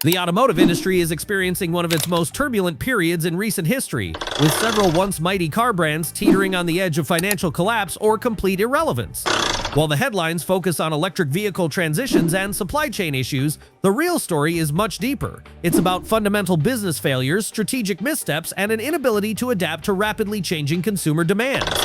The automotive industry is experiencing one of its most turbulent periods in recent history, with several once mighty car brands teetering on the edge of financial collapse or complete irrelevance. While the headlines focus on electric vehicle transitions and supply chain issues, the real story is much deeper. It's about fundamental business failures, strategic missteps, and an inability to adapt to rapidly changing consumer demands.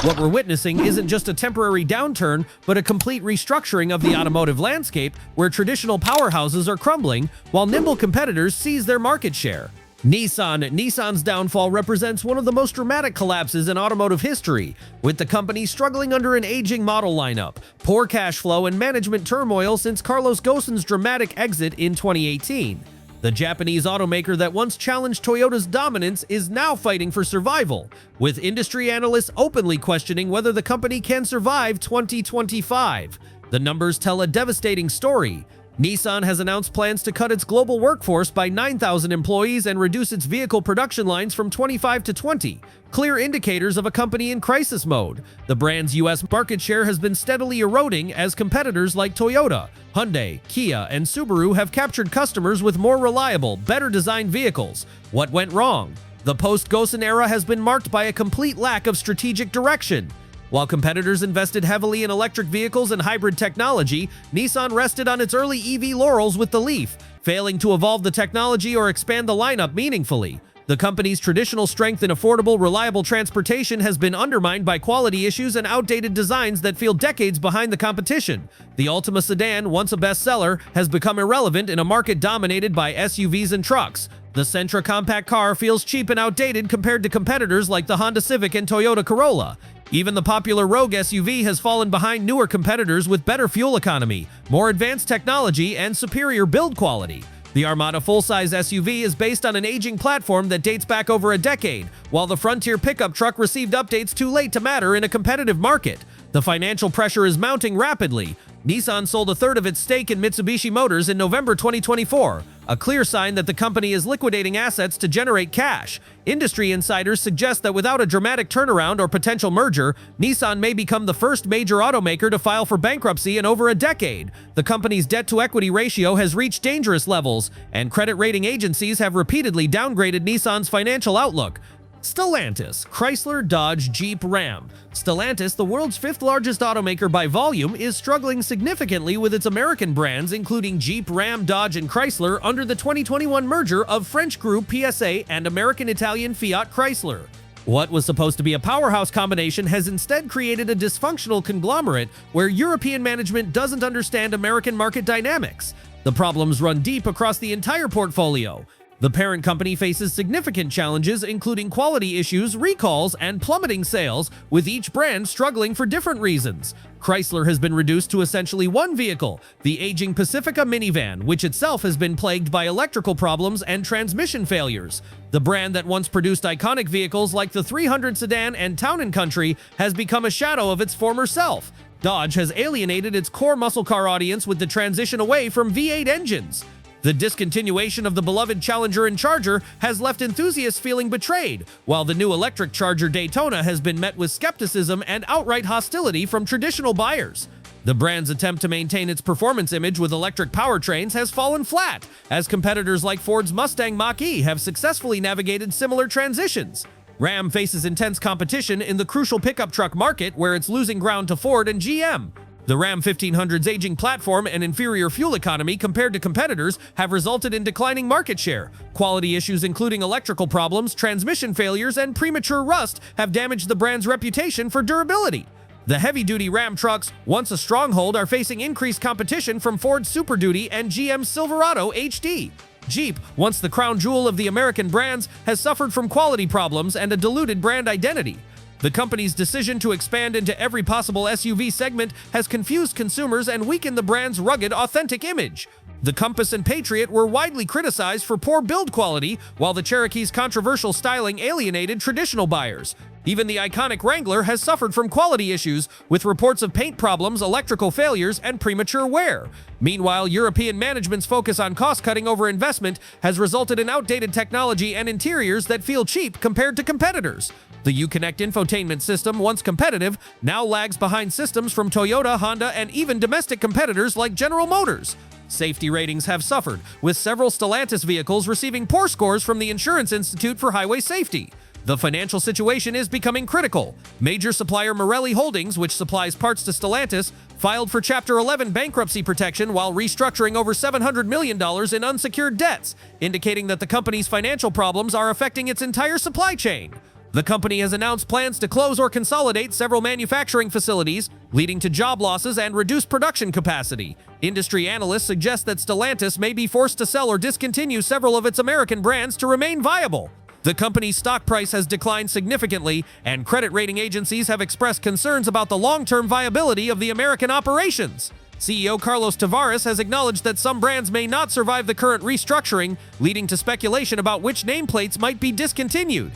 What we're witnessing isn't just a temporary downturn, but a complete restructuring of the automotive landscape where traditional powerhouses are crumbling while nimble competitors seize their market share. Nissan's downfall represents one of the most dramatic collapses in automotive history, with the company struggling under an aging model lineup, poor cash flow, and management turmoil since Carlos Ghosn's dramatic exit in 2018. The Japanese automaker that once challenged Toyota's dominance is now fighting for survival, with industry analysts openly questioning whether the company can survive 2025. The numbers tell a devastating story. Nissan has announced plans to cut its global workforce by 9,000 employees and reduce its vehicle production lines from 25 to 20, clear indicators of a company in crisis mode. The brand's U.S. market share has been steadily eroding as competitors like Toyota, Hyundai, Kia, and Subaru have captured customers with more reliable, better-designed vehicles. What went wrong? The post-Ghosn era has been marked by a complete lack of strategic direction. While competitors invested heavily in electric vehicles and hybrid technology, Nissan rested on its early EV laurels with the Leaf, failing to evolve the technology or expand the lineup meaningfully. The company's traditional strength in affordable, reliable transportation has been undermined by quality issues and outdated designs that feel decades behind the competition. The Altima sedan, once a bestseller, has become irrelevant in a market dominated by SUVs and trucks. The Sentra compact car feels cheap and outdated compared to competitors like the Honda Civic and Toyota Corolla. Even the popular Rogue SUV has fallen behind newer competitors with better fuel economy, more advanced technology, and superior build quality. The Armada full-size SUV is based on an aging platform that dates back over a decade, while the Frontier pickup truck received updates too late to matter in a competitive market. The financial pressure is mounting rapidly. Nissan sold a third of its stake in Mitsubishi Motors in November 2024, a clear sign that the company is liquidating assets to generate cash. Industry insiders suggest that without a dramatic turnaround or potential merger, Nissan may become the first major automaker to file for bankruptcy in over a decade. The company's debt-to-equity ratio has reached dangerous levels, and credit rating agencies have repeatedly downgraded Nissan's financial outlook. Stellantis, Chrysler, Dodge, Jeep, Ram. Stellantis, the world's fifth-largest automaker by volume, is struggling significantly with its American brands including Jeep, Ram, Dodge, and Chrysler under the 2021 merger of French group PSA and American-Italian Fiat Chrysler. What was supposed to be a powerhouse combination has instead created a dysfunctional conglomerate where European management doesn't understand American market dynamics. The problems run deep across the entire portfolio. The parent company faces significant challenges including quality issues, recalls, and plummeting sales, with each brand struggling for different reasons. Chrysler has been reduced to essentially one vehicle, the aging Pacifica minivan, which itself has been plagued by electrical problems and transmission failures. The brand that once produced iconic vehicles like the 300 sedan and Town & Country has become a shadow of its former self. Dodge has alienated its core muscle car audience with the transition away from V8 engines. The discontinuation of the beloved Challenger and Charger has left enthusiasts feeling betrayed, while the new electric Charger Daytona has been met with skepticism and outright hostility from traditional buyers. The brand's attempt to maintain its performance image with electric powertrains has fallen flat, as competitors like Ford's Mustang Mach-E have successfully navigated similar transitions. Ram faces intense competition in the crucial pickup truck market, where it's losing ground to Ford and GM. The Ram 1500's aging platform and inferior fuel economy compared to competitors have resulted in declining market share. Quality issues including electrical problems, transmission failures, and premature rust have damaged the brand's reputation for durability. The heavy-duty Ram trucks, once a stronghold, are facing increased competition from Ford's Super Duty and GM's Silverado HD. Jeep, once the crown jewel of the American brands, has suffered from quality problems and a diluted brand identity. The company's decision to expand into every possible SUV segment has confused consumers and weakened the brand's rugged, authentic image. The Compass and Patriot were widely criticized for poor build quality, while the Cherokee's controversial styling alienated traditional buyers. Even the iconic Wrangler has suffered from quality issues, with reports of paint problems, electrical failures, and premature wear. Meanwhile, European management's focus on cost-cutting over investment has resulted in outdated technology and interiors that feel cheap compared to competitors. The Uconnect infotainment system, once competitive, now lags behind systems from Toyota, Honda, and even domestic competitors like General Motors. Safety ratings have suffered, with several Stellantis vehicles receiving poor scores from the Insurance Institute for Highway Safety. The financial situation is becoming critical. Major supplier Morelli Holdings, which supplies parts to Stellantis, filed for Chapter 11 bankruptcy protection while restructuring over $700 million in unsecured debts, indicating that the company's financial problems are affecting its entire supply chain. The company has announced plans to close or consolidate several manufacturing facilities, leading to job losses and reduced production capacity. Industry analysts suggest that Stellantis may be forced to sell or discontinue several of its American brands to remain viable. The company's stock price has declined significantly, and credit rating agencies have expressed concerns about the long-term viability of the American operations. CEO Carlos Tavares has acknowledged that some brands may not survive the current restructuring, leading to speculation about which nameplates might be discontinued.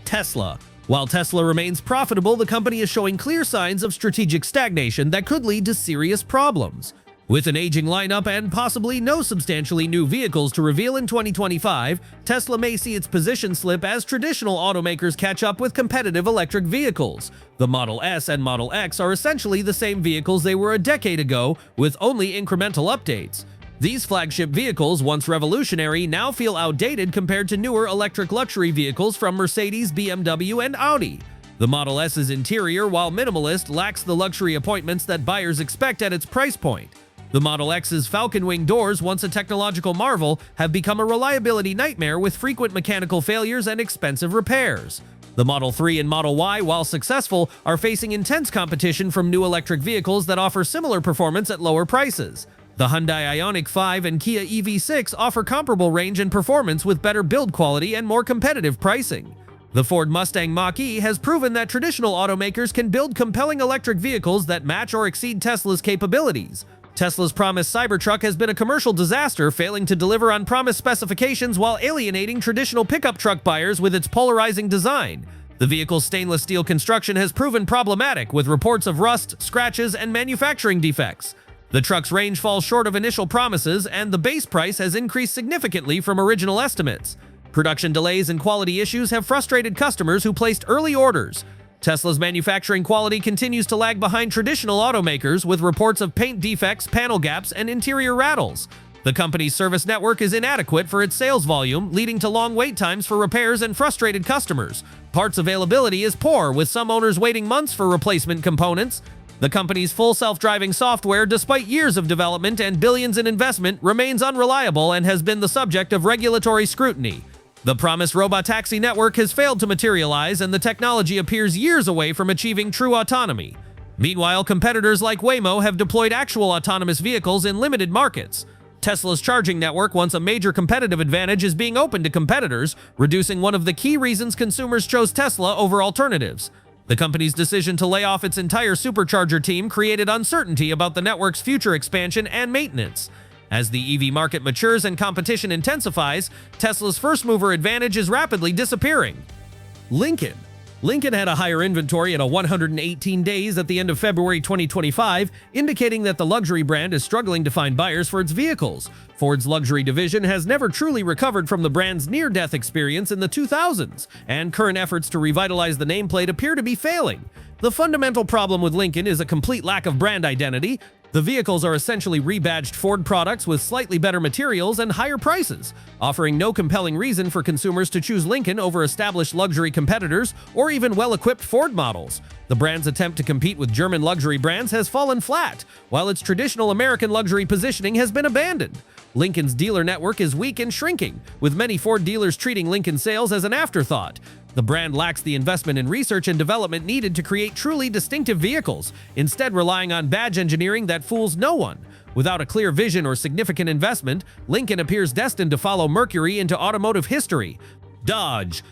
Tesla. While Tesla remains profitable, the company is showing clear signs of strategic stagnation that could lead to serious problems. With an aging lineup and possibly no substantially new vehicles to reveal in 2025, Tesla may see its position slip as traditional automakers catch up with competitive electric vehicles. The Model S and Model X are essentially the same vehicles they were a decade ago, with only incremental updates. These flagship vehicles, once revolutionary, now feel outdated compared to newer electric luxury vehicles from Mercedes, BMW, and Audi. The Model S's interior, while minimalist, lacks the luxury appointments that buyers expect at its price point. The Model X's Falcon Wing doors, once a technological marvel, have become a reliability nightmare with frequent mechanical failures and expensive repairs. The Model 3 and Model Y, while successful, are facing intense competition from new electric vehicles that offer similar performance at lower prices. The Hyundai Ioniq 5 and Kia EV6 offer comparable range and performance with better build quality and more competitive pricing. The Ford Mustang Mach-E has proven that traditional automakers can build compelling electric vehicles that match or exceed Tesla's capabilities. Tesla's promised Cybertruck has been a commercial disaster, failing to deliver on promised specifications while alienating traditional pickup truck buyers with its polarizing design. The vehicle's stainless steel construction has proven problematic, with reports of rust, scratches, and manufacturing defects. The truck's range falls short of initial promises, and the base price has increased significantly from original estimates. Production delays and quality issues have frustrated customers who placed early orders. Tesla's manufacturing quality continues to lag behind traditional automakers, with reports of paint defects, panel gaps, and interior rattles. The company's service network is inadequate for its sales volume, leading to long wait times for repairs and frustrated customers. Parts availability is poor, with some owners waiting months for replacement components. The company's full self-driving software, despite years of development and billions in investment, remains unreliable and has been the subject of regulatory scrutiny. The promised robotaxi network has failed to materialize, and the technology appears years away from achieving true autonomy. Meanwhile, competitors like Waymo have deployed actual autonomous vehicles in limited markets. Tesla's charging network, once a major competitive advantage, is being open to competitors, reducing one of the key reasons consumers chose Tesla over alternatives. The company's decision to lay off its entire supercharger team created uncertainty about the network's future expansion and maintenance. As the EV market matures and competition intensifies, Tesla's first-mover advantage is rapidly disappearing. Lincoln had a higher inventory at 118 days at the end of February 2025, indicating that the luxury brand is struggling to find buyers for its vehicles. Ford's luxury division has never truly recovered from the brand's near-death experience in the 2000s, and current efforts to revitalize the nameplate appear to be failing. The fundamental problem with Lincoln is a complete lack of brand identity. The vehicles are essentially rebadged Ford products with slightly better materials and higher prices, offering no compelling reason for consumers to choose Lincoln over established luxury competitors or even well-equipped Ford models. The brand's attempt to compete with German luxury brands has fallen flat, while its traditional American luxury positioning has been abandoned. Lincoln's dealer network is weak and shrinking, with many Ford dealers treating Lincoln sales as an afterthought. The brand lacks the investment in research and development needed to create truly distinctive vehicles, instead relying on badge engineering that fools no one. Without a clear vision or significant investment, Lincoln appears destined to follow Mercury into automotive history. Dodge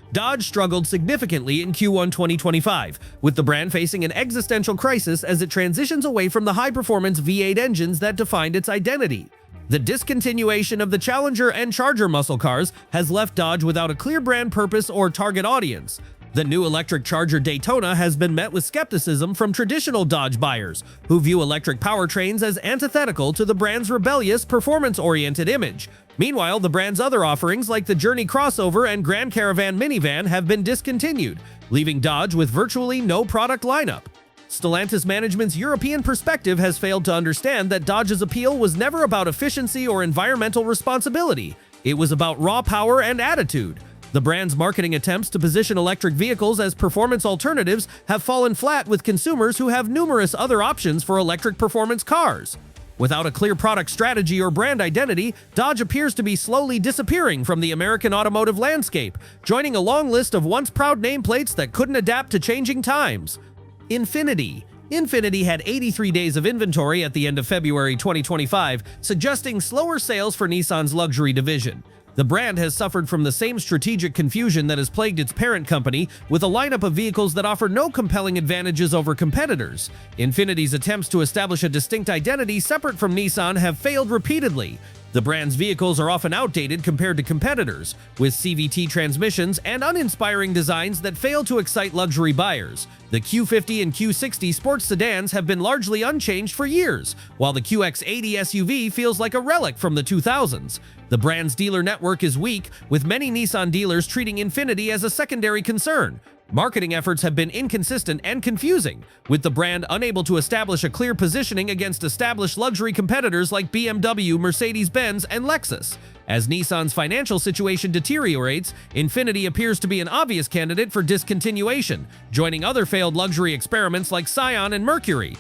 struggled significantly in Q1 2025, with the brand facing an existential crisis as it transitions away from the high-performance V8 engines that defined its identity. The discontinuation of the Challenger and Charger muscle cars has left Dodge without a clear brand purpose or target audience. The new electric Charger Daytona has been met with skepticism from traditional Dodge buyers, who view electric powertrains as antithetical to the brand's rebellious, performance-oriented image. Meanwhile, the brand's other offerings like the Journey crossover and Grand Caravan minivan have been discontinued, leaving Dodge with virtually no product lineup. Stellantis management's European perspective has failed to understand that Dodge's appeal was never about efficiency or environmental responsibility. It was about raw power and attitude. The brand's marketing attempts to position electric vehicles as performance alternatives have fallen flat with consumers who have numerous other options for electric performance cars. Without a clear product strategy or brand identity, Dodge appears to be slowly disappearing from the American automotive landscape, joining a long list of once proud nameplates that couldn't adapt to changing times. Infiniti. Infiniti had 83 days of inventory at the end of February 2025, suggesting slower sales for Nissan's luxury division. The brand has suffered from the same strategic confusion that has plagued its parent company, with a lineup of vehicles that offer no compelling advantages over competitors. Infiniti's attempts to establish a distinct identity separate from Nissan have failed repeatedly. The brand's vehicles are often outdated compared to competitors, with CVT transmissions and uninspiring designs that fail to excite luxury buyers. The Q50 and Q60 sports sedans have been largely unchanged for years, while the QX80 SUV feels like a relic from the 2000s. The brand's dealer network is weak, with many Nissan dealers treating Infiniti as a secondary concern. Marketing efforts have been inconsistent and confusing, with the brand unable to establish a clear positioning against established luxury competitors like BMW, Mercedes-Benz, and Lexus. As Nissan's financial situation deteriorates, Infiniti appears to be an obvious candidate for discontinuation, joining other failed luxury experiments like Scion and Mercury.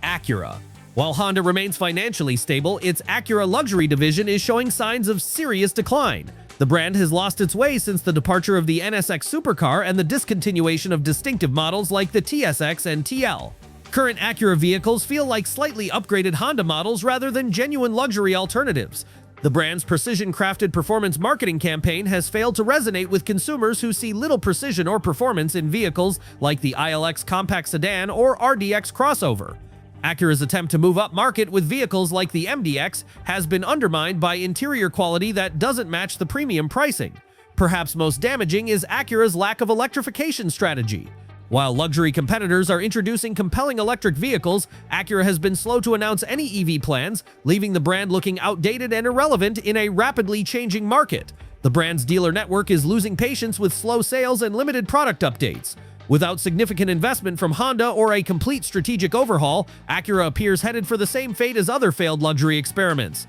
Acura. While Honda remains financially stable, its Acura luxury division is showing signs of serious decline. The brand has lost its way since the departure of the NSX supercar and the discontinuation of distinctive models like the TSX and TL. Current Acura vehicles feel like slightly upgraded Honda models rather than genuine luxury alternatives. The brand's precision-crafted performance marketing campaign has failed to resonate with consumers who see little precision or performance in vehicles like the ILX compact sedan or RDX crossover. Acura's attempt to move up market with vehicles like the MDX has been undermined by interior quality that doesn't match the premium pricing. Perhaps most damaging is Acura's lack of electrification strategy. While luxury competitors are introducing compelling electric vehicles, Acura has been slow to announce any EV plans, leaving the brand looking outdated and irrelevant in a rapidly changing market. The brand's dealer network is losing patience with slow sales and limited product updates. Without significant investment from Honda or a complete strategic overhaul, Acura appears headed for the same fate as other failed luxury experiments.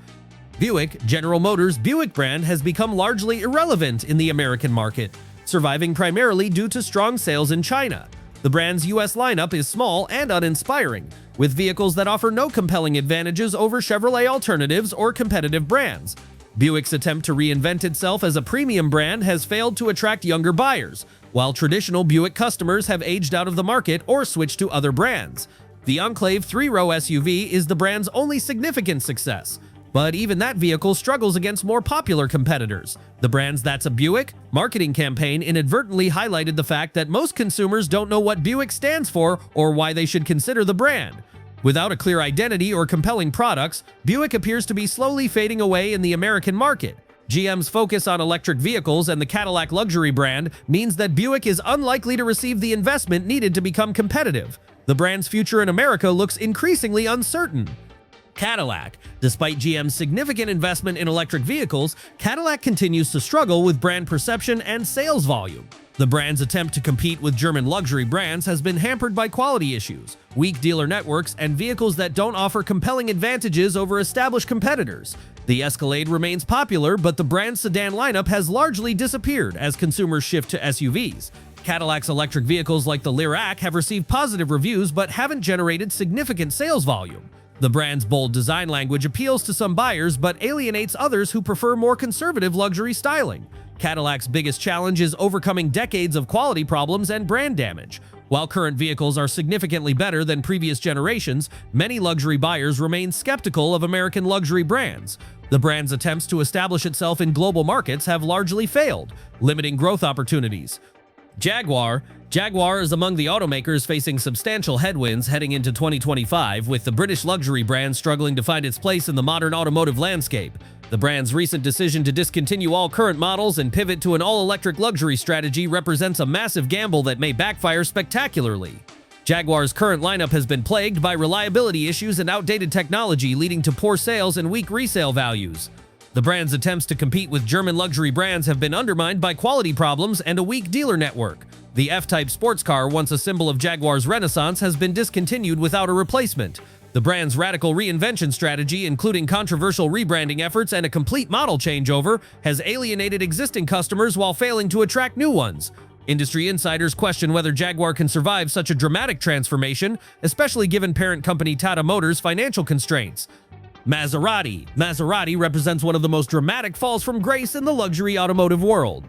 Buick. General Motors' Buick brand has become largely irrelevant in the American market, surviving primarily due to strong sales in China. The brand's US lineup is small and uninspiring, with vehicles that offer no compelling advantages over Chevrolet alternatives or competitive brands. Buick's attempt to reinvent itself as a premium brand has failed to attract younger buyers, while traditional Buick customers have aged out of the market or switched to other brands. The Enclave 3-row SUV is the brand's only significant success, but even that vehicle struggles against more popular competitors. The brand's That's a Buick marketing campaign inadvertently highlighted the fact that most consumers don't know what Buick stands for or why they should consider the brand. Without a clear identity or compelling products, Buick appears to be slowly fading away in the American market. GM's focus on electric vehicles and the Cadillac luxury brand means that Buick is unlikely to receive the investment needed to become competitive. The brand's future in America looks increasingly uncertain. Cadillac. Despite GM's significant investment in electric vehicles, Cadillac continues to struggle with brand perception and sales volume. The brand's attempt to compete with German luxury brands has been hampered by quality issues, weak dealer networks, and vehicles that don't offer compelling advantages over established competitors. The Escalade remains popular, but the brand's sedan lineup has largely disappeared as consumers shift to SUVs. Cadillac's electric vehicles like the Lyriq have received positive reviews but haven't generated significant sales volume. The brand's bold design language appeals to some buyers but alienates others who prefer more conservative luxury styling. Cadillac's biggest challenge is overcoming decades of quality problems and brand damage. While current vehicles are significantly better than previous generations, many luxury buyers remain skeptical of American luxury brands. The brand's attempts to establish itself in global markets have largely failed, limiting growth opportunities. Jaguar. Jaguar is among the automakers facing substantial headwinds heading into 2025, with the British luxury brand struggling to find its place in the modern automotive landscape. The brand's recent decision to discontinue all current models and pivot to an all-electric luxury strategy represents a massive gamble that may backfire spectacularly. Jaguar's current lineup has been plagued by reliability issues and outdated technology, leading to poor sales and weak resale values. The brand's attempts to compete with German luxury brands have been undermined by quality problems and a weak dealer network. The F-Type sports car, once a symbol of Jaguar's renaissance, has been discontinued without a replacement. The brand's radical reinvention strategy, including controversial rebranding efforts and a complete model changeover, has alienated existing customers while failing to attract new ones. Industry insiders question whether Jaguar can survive such a dramatic transformation, especially given parent company Tata Motors' financial constraints. Maserati represents one of the most dramatic falls from grace in the luxury automotive world.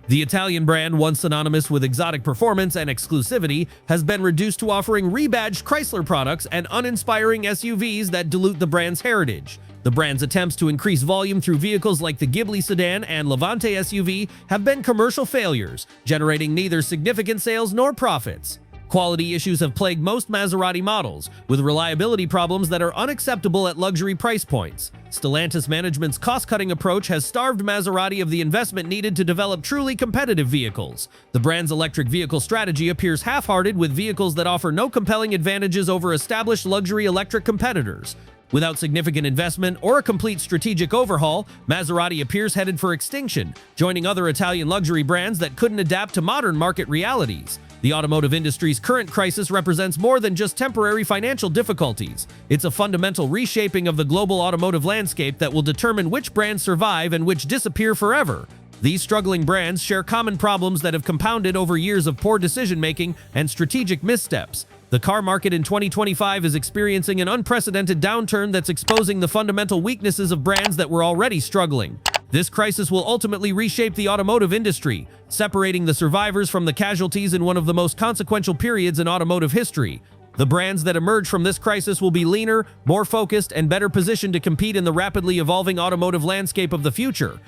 The Italian brand, once synonymous with exotic performance and exclusivity, has been reduced to offering rebadged Chrysler products and uninspiring SUVs that dilute the brand's heritage. The brand's attempts to increase volume through vehicles like the Ghibli sedan and Levante SUV have been commercial failures, generating neither significant sales nor profits. Quality issues have plagued most Maserati models, with reliability problems that are unacceptable at luxury price points. Stellantis management's cost-cutting approach has starved Maserati of the investment needed to develop truly competitive vehicles. The brand's electric vehicle strategy appears half-hearted, with vehicles that offer no compelling advantages over established luxury electric competitors. Without significant investment or a complete strategic overhaul, Maserati appears headed for extinction, joining other Italian luxury brands that couldn't adapt to modern market realities. The automotive industry's current crisis represents more than just temporary financial difficulties. It's a fundamental reshaping of the global automotive landscape that will determine which brands survive and which disappear forever. These struggling brands share common problems that have compounded over years of poor decision-making and strategic missteps. The car market in 2025 is experiencing an unprecedented downturn that's exposing the fundamental weaknesses of brands that were already struggling. This crisis will ultimately reshape the automotive industry, separating the survivors from the casualties in one of the most consequential periods in automotive history. The brands that emerge from this crisis will be leaner, more focused, and better positioned to compete in the rapidly evolving automotive landscape of the future.